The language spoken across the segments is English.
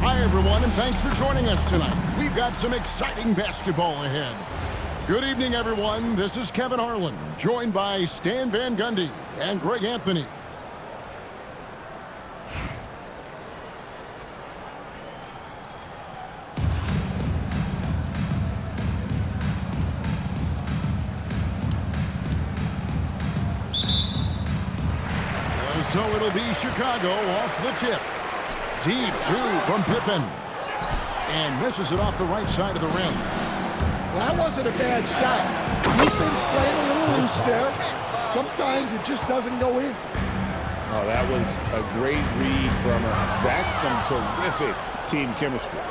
Hi, everyone, and thanks for joining us tonight. We've got some exciting basketball ahead. Good evening, everyone. This is Kevin Harlan, joined by Stan Van Gundy and Greg Anthony. So it'll be Chicago off the tip. Deep two from Pippen. And misses it off the right side of the rim. Well, that wasn't a bad shot. Defense playing a little loose there. Sometimes it just doesn't go in. Oh, that was a great read from her. That's some terrific team chemistry.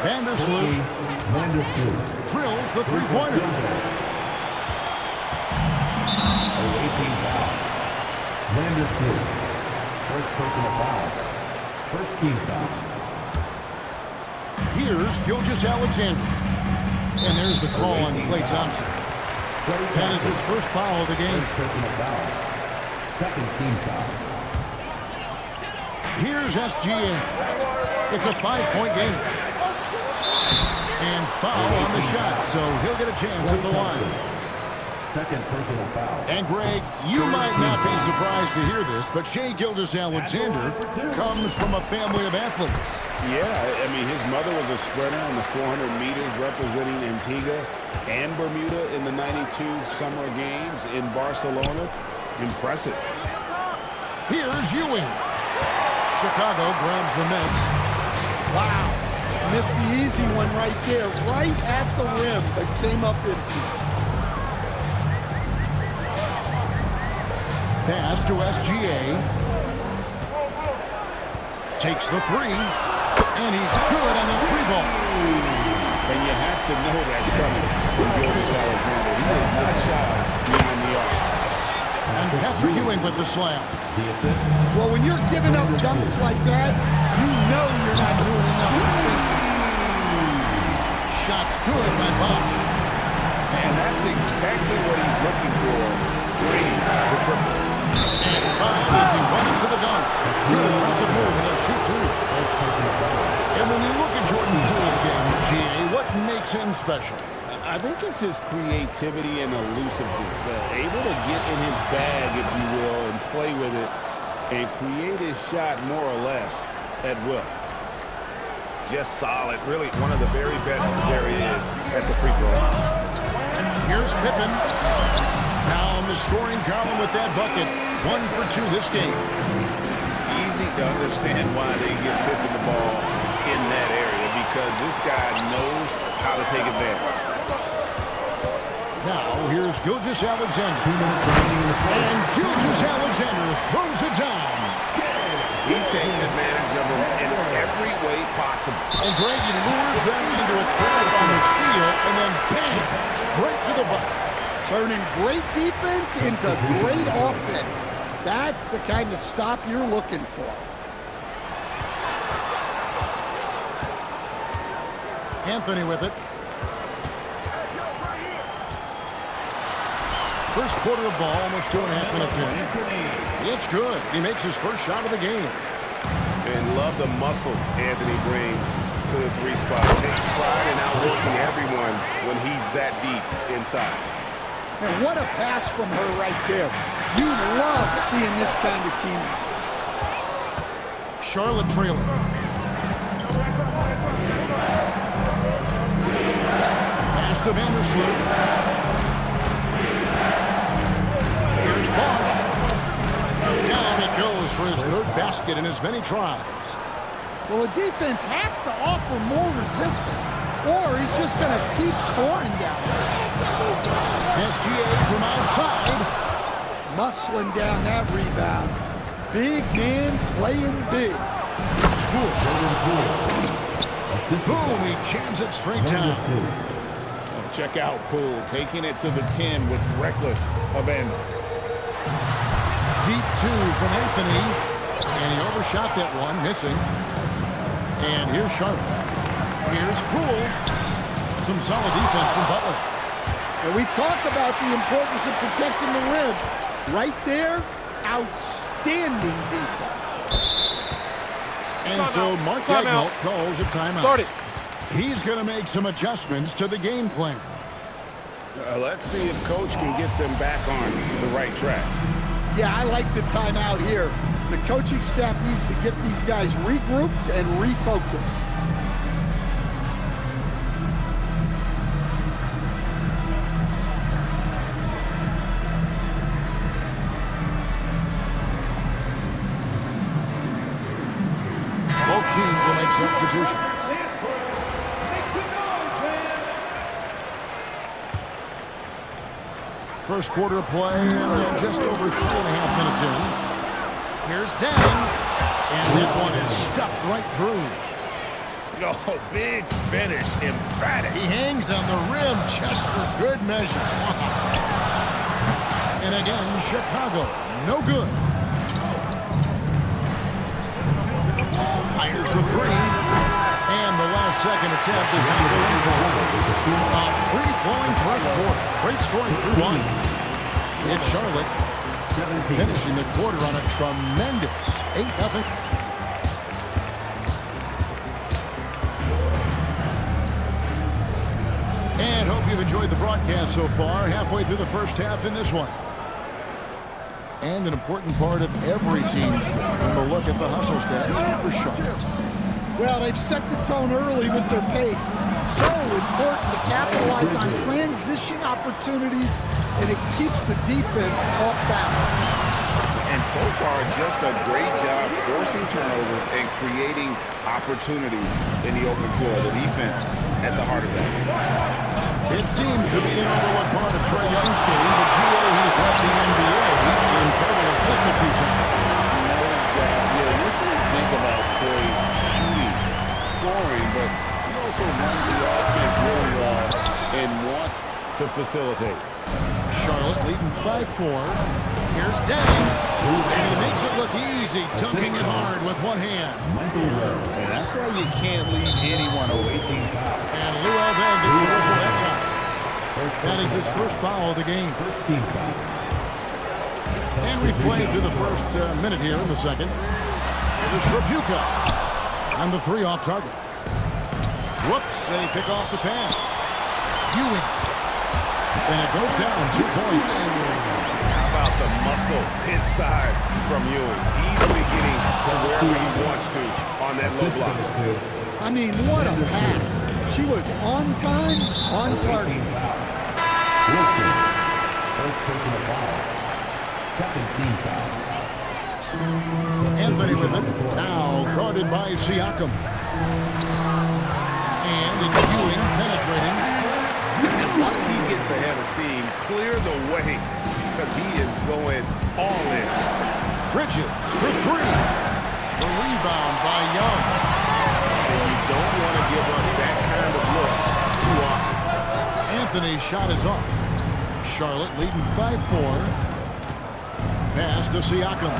Vandersloot drills the three-pointer. Vandersloot, first personal foul. First team foul. Here's Gilgeous-Alexander. And there's the call on Klay Thompson. That is his first foul of the game. First personal foul. Second team foul. Here's SGA. It's a 5-point game. And foul on the shot, so he'll get a chance at the line. Second personal foul. And Greg, you might not be surprised to hear this, but Shai Gilgeous-Alexander comes from a family of athletes. Yeah, I mean, his mother was a sprinter on the 400 meters representing Antigua and Bermuda in the '92 Summer Games in Barcelona. Impressive. Here's Ewing. Chicago grabs the miss. Wow. Missed the easy one right there, right at the rim, but came up empty. Pass to SGA. Takes the three. And he's good on the three ball. And you have to know that's coming from Gilgeous-Alexander. He is not shy behind the arc. And Patrick Ewing with the slam. Well, when you're giving up dunks like that, you know you're not doing enough defensively. Shot's good by Bosch. And that's exactly what he's looking for. Draining the triple. And fouled as he went into the dunk. Good aggressive move and a shoot two. And when you look at Jordan Poole's game, GA, what makes him special? I think it's his creativity and elusiveness. Able to get in his bag, if you will, and play with it and create his shot more or less at will. Just solid. Really one of the very best there is at the free throw line. Here's Pippen. Now in the scoring column with that bucket. 1 for 2 this game. Easy to understand why they give Pippen the ball in that area, because this guy knows how to take advantage. Now here's Gilgeous-Alexander. And Gilgeous-Alexander throws it down. He takes advantage of him in every way possible. And Greg, he lures them into a trap on the steal, and then bang, right to the bucket. Turning great defense into great offense. That's the kind of stop you're looking for. Anthony with it. First quarter of ball, almost 2.5 minutes in. It's good. He makes his first shot of the game. And love the muscle Anthony brings to the three spot. Takes pride in outworking everyone when he's that deep inside. And what a pass from her right there. You love seeing this kind of team. Charlotte trailing. Pass to Vandersloot. Here's Bosch. Down it goes for his third basket in as many tries. Well, the defense has to offer more resistance, or he's just going to keep scoring down there. SGA from outside. Muscling down that rebound. Big man playing big. Boom, he jams it straight down. Oh, check out Poole taking it to the 10 with reckless abandon. Deep two from Anthony. And he overshot that one, missing. And here's Charlotte. Here's Poole. Some solid defense from Butler. And we talked about the importance of protecting the rim. Right there, outstanding defense. And so Mark Agnell calls a timeout. Start it. He's going to make some adjustments to the game plan. Let's see if Coach can get them back on the right track. Yeah, I like the timeout here. The coaching staff needs to get these guys regrouped and refocused. Both teams will make substitutions. First quarter play, and just over 3.5 minutes in. Here's Dang, and that one is stuffed right through. Oh, big finish, emphatic. He hangs on the rim just for good measure. And again, Chicago, no good. Fires the three. And the last second attempt is not going for a free-flowing first quarter. Great scoring through one. It's Charlotte finishing the quarter on a tremendous 8-0. And hope you've enjoyed the broadcast so far. Halfway through the first half in this one. And an important part of every team's game. A look at the hustle stats for Charlotte. Well, they've set the tone early with their pace. So important to capitalize on transition opportunities, and it keeps the defense off balance. And so far, just a great job forcing turnovers and creating opportunities in the open floor. The defense at the heart of that. It seems to be an overlooked part of Trae Young's game, but GA, he's left the NBA in total assistant teaching. No doubt. You initially think about Trae shooting, scoring, but he also runs the offense really well and wants to facilitate. Charlotte leading by 4. Here's Dang, and he makes it look easy, dunking it hard with one hand. And that's why you can't leave anyone away. And Luol Deng gets the whistle that time. That is his first foul of the game. And we played through the first minute here in the second. It is Rebuka on the 3 off target. Whoops, they pick off the pass. Ewing. And it goes down 2 points. How about the muscle inside from Ewing? Easily getting to wherever he wants to on that low block. I mean, what a pass. She was on time, on target. Wilson, first personal foul. Second team foul. Anthony with it. Now guarded by Siakam. And it's Ewing penetrating. And once he gets ahead of steam, clear the way because he is going all in. Bridges for 3. The rebound by Young. And you don't want to give up that kind of look too often. Anthony's shot is off. Charlotte leading by 4. Pass to Siakam.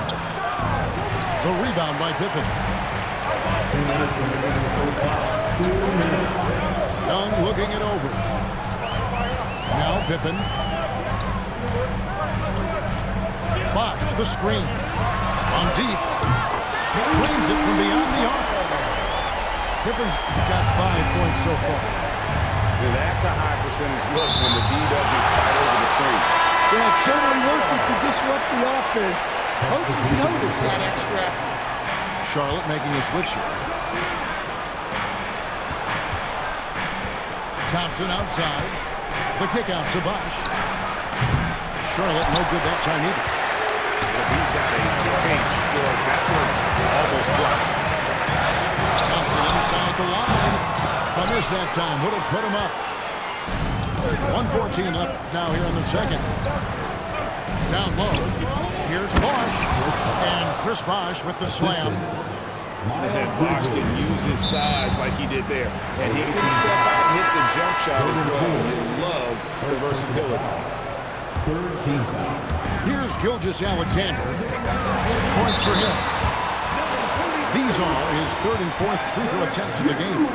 The rebound by Pippen. 2 minutes remaining in the first half. 2 minutes. Young looking it over. Now Pippen. Bosh the screen. On deep. Drains it from beyond the arc. Pippen's got 5 points so far. Yeah, that's a high percentage look when the D doesn't fight over the screen. Yeah, it's certainly worth it to disrupt the offense. Coaches notice that extra effort. Charlotte making a switch here. Thompson outside. The kick out to Bosh. Charlotte no good that time either. But he's got a great score. That one almost dropped. Thompson inside the line. I missed that time. Would have put him up. 1:14 left now here in the second. Down low. Here's Bosh. And Chris Bosh with the slam. And Bosh can use his size like he did there. And he can step out and hit the jump shot as well. You love the versatility. Third team foul. Here's Gilgeous Alexander. 6 points for him. These are his 3rd and 4th free throw attempts in the game.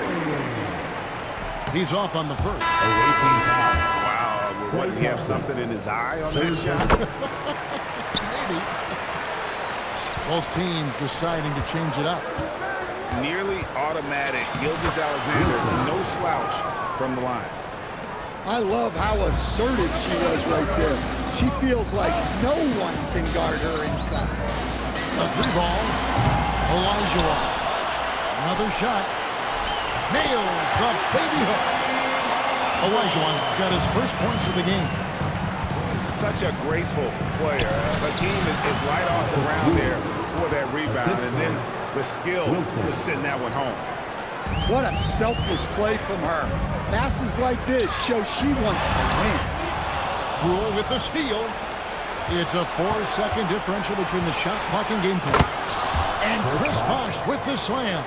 He's off on the first. Away team foul. Wow. What, did he have something in his eye on that shot? Maybe. Both teams deciding to change it up. nearly automatic. Gilgeous-Alexander, no slouch from the line. I love how assertive she was right there. She feels like no one can guard her inside. A 3-ball. Elijah. Another shot. Nails the baby hook. Olajuwon's got his first points of the game. Such a graceful player. Hakeem is light off the ground there for that rebound, and then the skill to send that one home. What a selfless play from her. Passes like this show she wants to win. Rule with the steal. It's a 4-second differential between the shot clock and game clock. And Chris Bosh with the slam.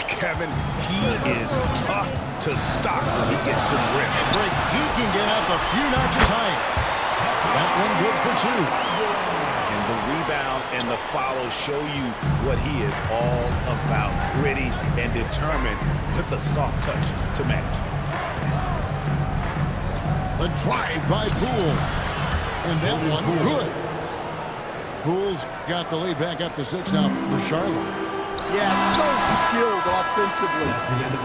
Kevin, he is tough to stop when he gets to the rim. But he can get up a few notches higher. That one good for 2. And the rebound and the follow show you what he is all about. Gritty and determined with a soft touch to match. The drive by Poole. And that one good. Poole's got the lead back up to 6 now for Charlotte. Yeah, so skilled offensively.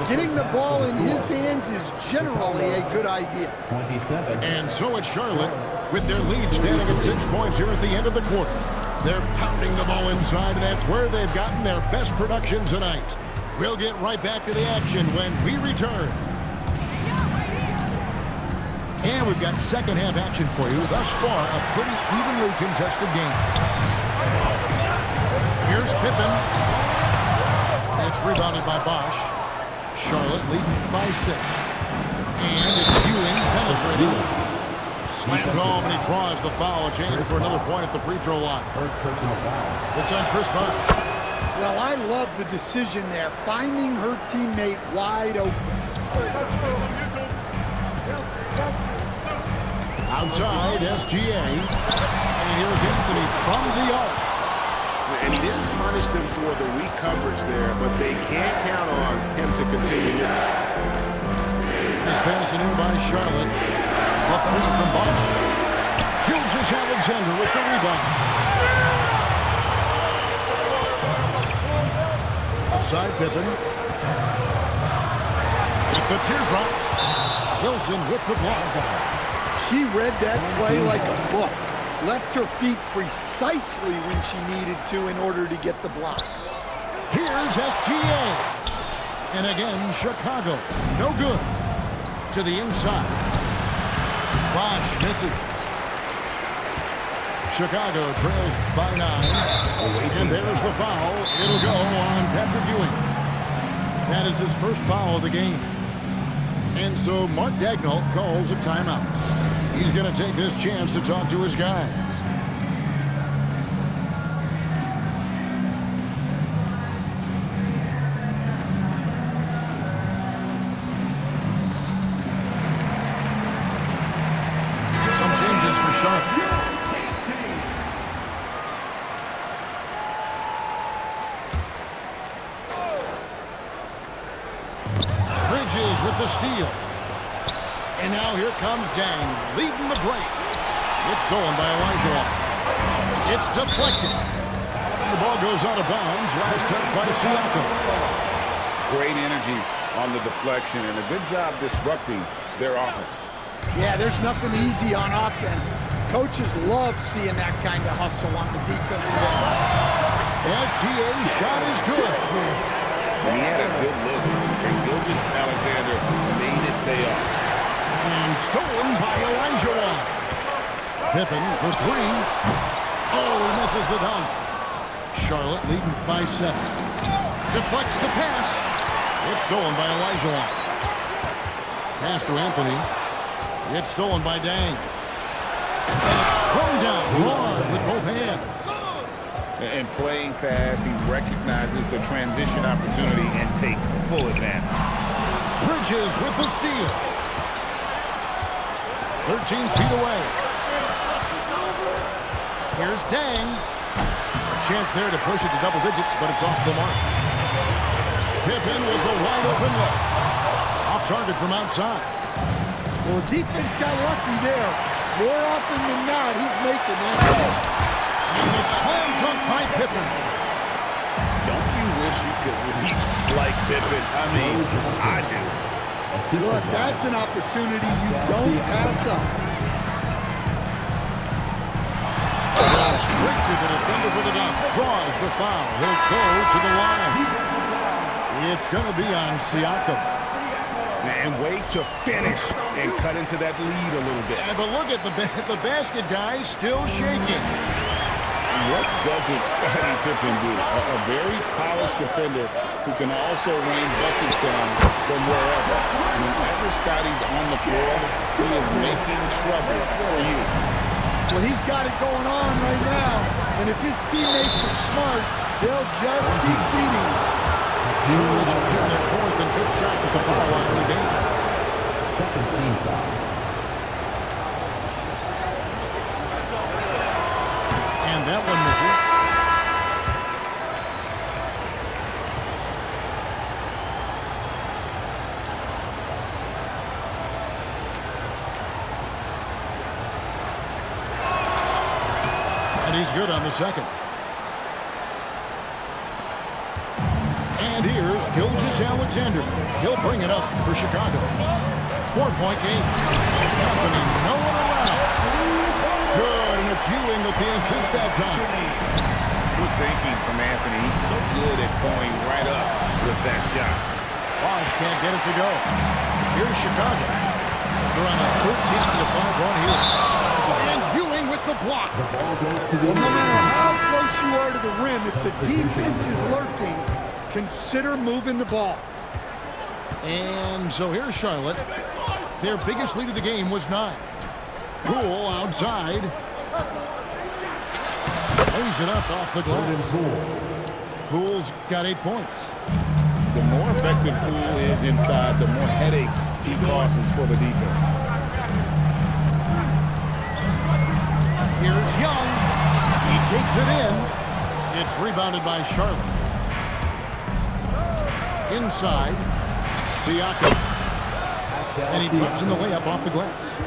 Getting the ball in his hands is generally a good idea. 27. And so it's Charlotte with their lead standing at 6 points here at the end of the quarter. They're pounding the ball inside, and that's where they've gotten their best production tonight. We'll get right back to the action when we return. And we've got second half action for you. Thus far, a pretty evenly contested game. Here's Pippen. It's rebounded by Bosh. Charlotte leading by 6. And it's Ewing penetrating. Slammed home, and he draws the foul. A chance for another point at the free throw line. First personal foul. It's on Chris Bosh. Well, I love the decision there, finding her teammate wide open. Outside, SGA. And here's Anthony from the arc. And he didn't punish them for the weak coverage there, but they can't count on him to continue this. He's passing in by Charlotte. A 3 from Bosh. Gilgeous-Alexander with the rebound. Outside Pippen. With the teardrop. Wilson with the block. She read that play like a book. Left her feet precisely when she needed to in order to get the block. Here's SGA. And again, Chicago. No good. To the inside. Bosh misses. Chicago trails by 9. And there's the foul. It'll go on Patrick Ewing. That is his first foul of the game. And so Mark Daigneault calls a timeout. He's going to take this chance to talk to his guys. Some changes for Charlotte. Bridges with the steal. And now here comes Dang, leading the break. It's stolen by Elijah. It's deflected. The ball goes out of bounds. Last touch by Siakam. Great energy on the deflection and a good job disrupting their offense. Yeah, there's nothing easy on offense. Coaches love seeing that kind of hustle on the defensive end. SGA's shot is good. And he had a good look, and Gilgeous-Alexander made it pay off. And stolen by Elijah. Pippen for 3. Oh, he misses the dunk. Charlotte leading by 7. Deflects the pass. It's stolen by Elijah. Pass to Anthony. It's stolen by Dang. And it's thrown down hard with both hands. And playing fast, he recognizes the transition opportunity and takes full advantage. Bridges with the steal. 13 feet away. Here's Dang. A chance there to push it to double digits, but it's off the mark. Pippen with a wide open look. Off target from outside. Well, the defense got lucky there. More often than not, he's making that. And the slam dunk by Pippen. Don't you wish wish you could leap like Pippen. I mean, I do. Look, that's an opportunity you don't pass up. Straight to the defender for the dunk. Draws the foul. He'll go to the line. It's going to be on Siakam. And wait to finish and cut into that lead a little bit. Yeah, but look at the basket guy still shaking. What doesn't Scottie Pippen do? A very polished defender who can also rain buckets down from wherever. Whenever Scottie's on the floor, he is making trouble for you. Well, he's got it going on right now, and if his teammates are smart, they'll just keep feeding him. Charlotte's getting their fourth and fifth shots at the foul line of the game. Second team foul. And that one misses. And he's good on the second. And here's Gilgeous-Alexander. He'll bring it up for Chicago. 4-point game. Anthony, no one around. Good, and it's Ewing with the assist that time. Good thinking from Anthony. He's so good at going right up with that shot. Bosch can't get it to go. Here's Chicago. They're on a 13-5 run here. And Ewing with the block. Well, no matter how close you are to the rim, if the defense is lurking, consider moving the ball. And so here's Charlotte. Their biggest lead of the game was 9. Poole outside. Lays it up off the glass. Poole's got 8 points. The more effective Poole is inside, the more headaches he causes for the defense. Here's Young. He takes it in. It's rebounded by Charlotte. Inside. Siakam. And he drops in the layup off the glass.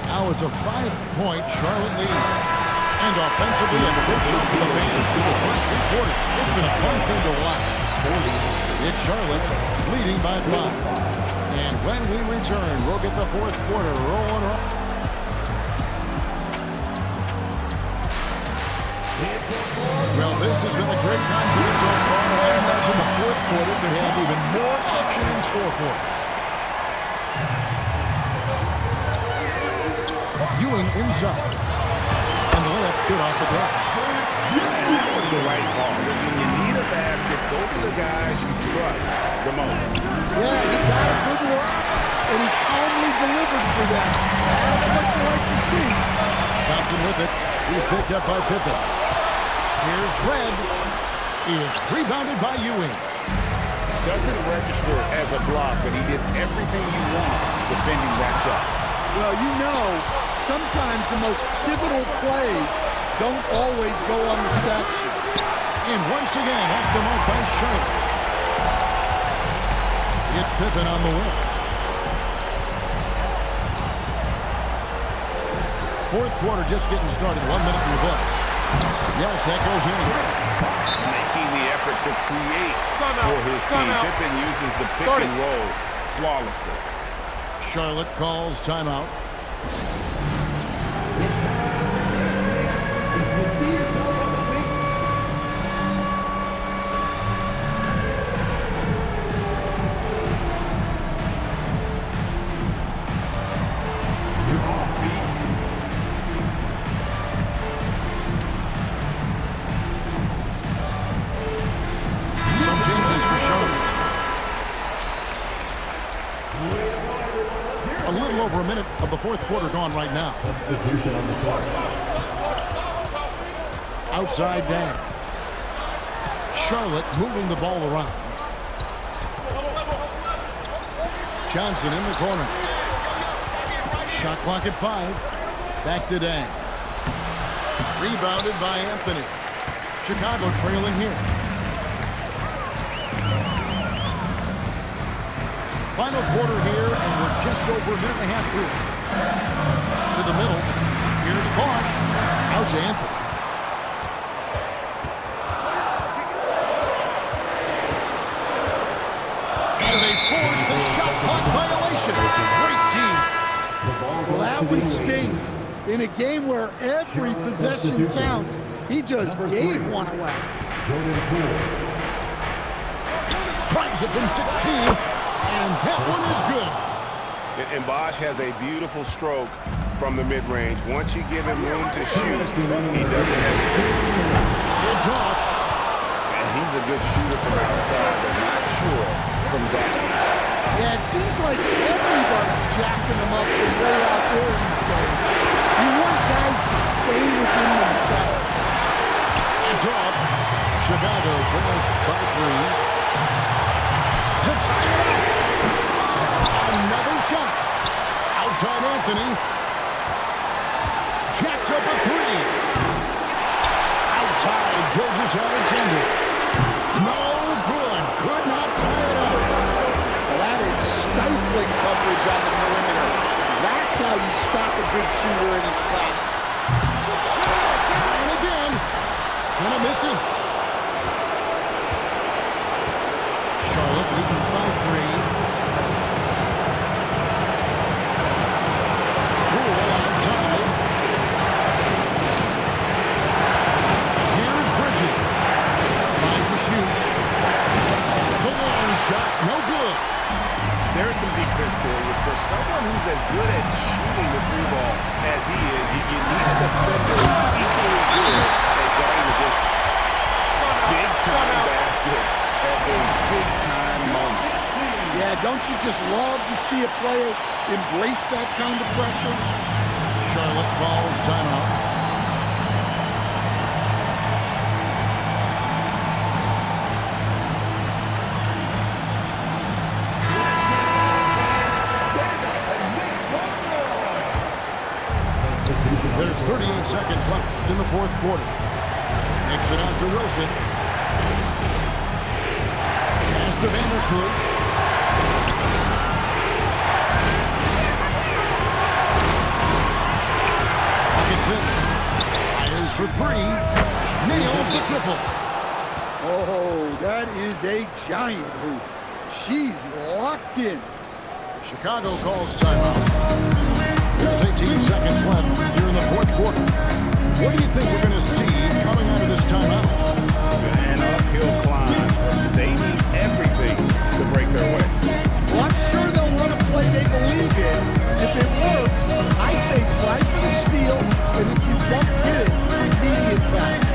Now it's a 5-point Charlotte lead. And offensively, a big shot to the fans through the first 3 quarters. It's been a fun thing to watch. It's Charlotte leading by 5. And when we return, we'll get the fourth quarter rolling up. Well, this has been a great contest so far. I imagine the fourth quarter could have even more action in store for us. Ewing inside. And the layup's good off the glass. That was the right call. When you need a basket, go to the guys you trust the most. Yeah, he got a good look, and he calmly delivered for them. That's what you like to see. Thompson with it. He's picked up by Pippen. Here's Red. He is rebounded by Ewing. Doesn't register as a block, but he did everything you want defending that shot. Well, you know, sometimes the most pivotal plays don't always go on the stat sheet. And once again, off the mark by Charlotte. It's Pippen on the win. Fourth quarter just getting started. 1 minute in the books. Yes, that goes in. Making the effort to create for his team. Pippen uses the pick and roll flawlessly. Charlotte calls timeout. A little over a minute of the fourth quarter gone right now. Substitution on the clock. Outside down. Charlotte moving the ball around. Johnson in the corner. Shot clock at 5. Back to Dang. Rebounded by Anthony. Chicago trailing here. Final quarter here, and we're just over a minute and a half through. To the middle. Here's Bosch. Out to Anthony. always stings. In a game where every possession counts, he just gave one away. Tries it from 16, and that one is good. And Bosch has a beautiful stroke from the mid-range. Once you give him room to shoot, he doesn't hesitate. It's off. And he's a good shooter from outside, but not sure from that. Yeah, it seems like everybody's jacking him up from way out there these days. You want guys to stay within themselves. It's off. Chicago trails by 3. To tie it up. Another shot. Outside Anthony. Jacks up a 3. Outside Gilgeous-Alexander. No good. Could not tie it up. That is stifling coverage on the perimeter. That's how you stop a good shooter in his tracks. And again. And it misses. Charlotte leading by 3. Poole outside. Here's Bridges. 5 to shoot. The long shot, no good. There's some defense for you. For someone who's as good at shooting the 3-ball as he is, you need a defender who's equally good at guarding the just big-time basket at those big-time moments. Yeah, don't you just love to see a player embrace that kind of pressure? Charlotte calls timeout. There's 38 seconds left in the fourth quarter. Makes it out to Wilson. Pass to Vandersloot. Pocket 6. Fires for 3. Nails the triple. Oh, that is a giant hoop. She's locked in. Chicago calls timeout. There's 18 seconds left here in the fourth quarter. What do you think we're going to see coming out of this timeout? An uphill climb. They need everything to break their way. Well, I'm sure they'll run a play they believe in. If it works, I say try for the steal, and if you don't get it, immediate foul.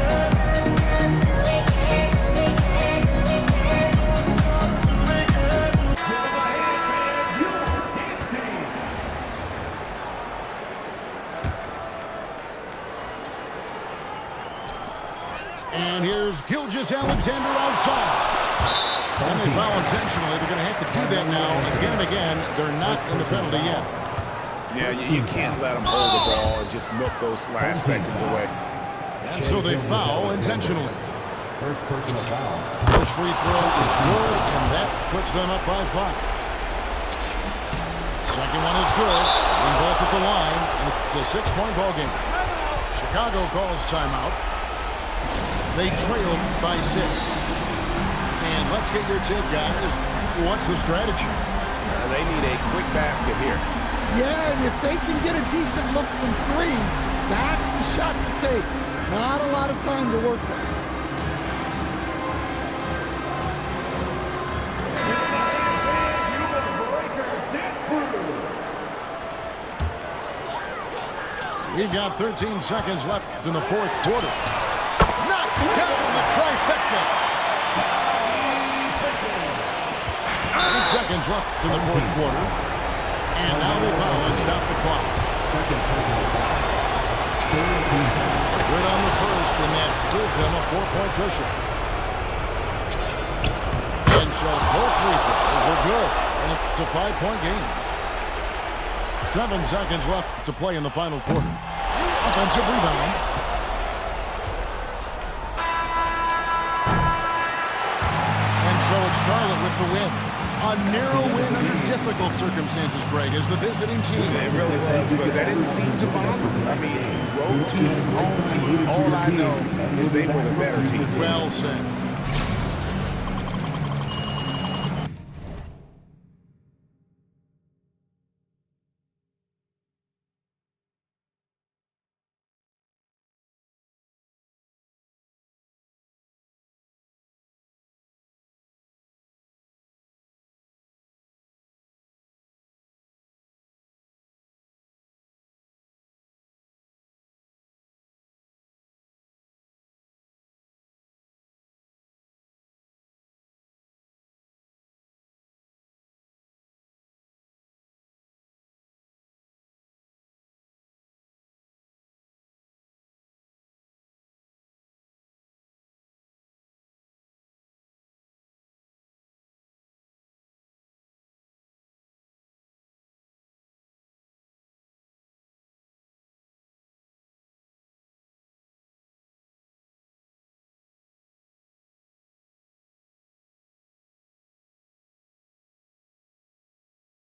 And here's Gilgeous-Alexander outside. And they foul intentionally. They're going to have to do that now again and again. They're not in the penalty yet. Yeah, you can't let them hold the ball and just milk those last seconds away. And so they foul intentionally. First personal foul. First free throw is good, and that puts them up by 5. Second one is good, and both at the line, and it's a 6-point ball game. Chicago calls timeout. They trail by 6. And let's get your take, guys. What's the strategy? They need a quick basket here. Yeah, and if they can get a decent look from 3, that's the shot to take. Not a lot of time to work with. We've got 13 seconds left in the fourth quarter. Knocks down the trifecta. 9 seconds left in the fourth quarter. And now they foul and stop the clock. Good on the first, and that gives them a 4-point cushion. And so both free throws are good. And it's a 5-point game. 7 seconds left to play in the final quarter. Offensive rebound. And so it's Charlotte with the win. A narrow win under difficult circumstances, Greg, as the visiting team. It really was, but that didn't seem to bother them. I mean, road team, home team, all I know is they were the better team. Well said.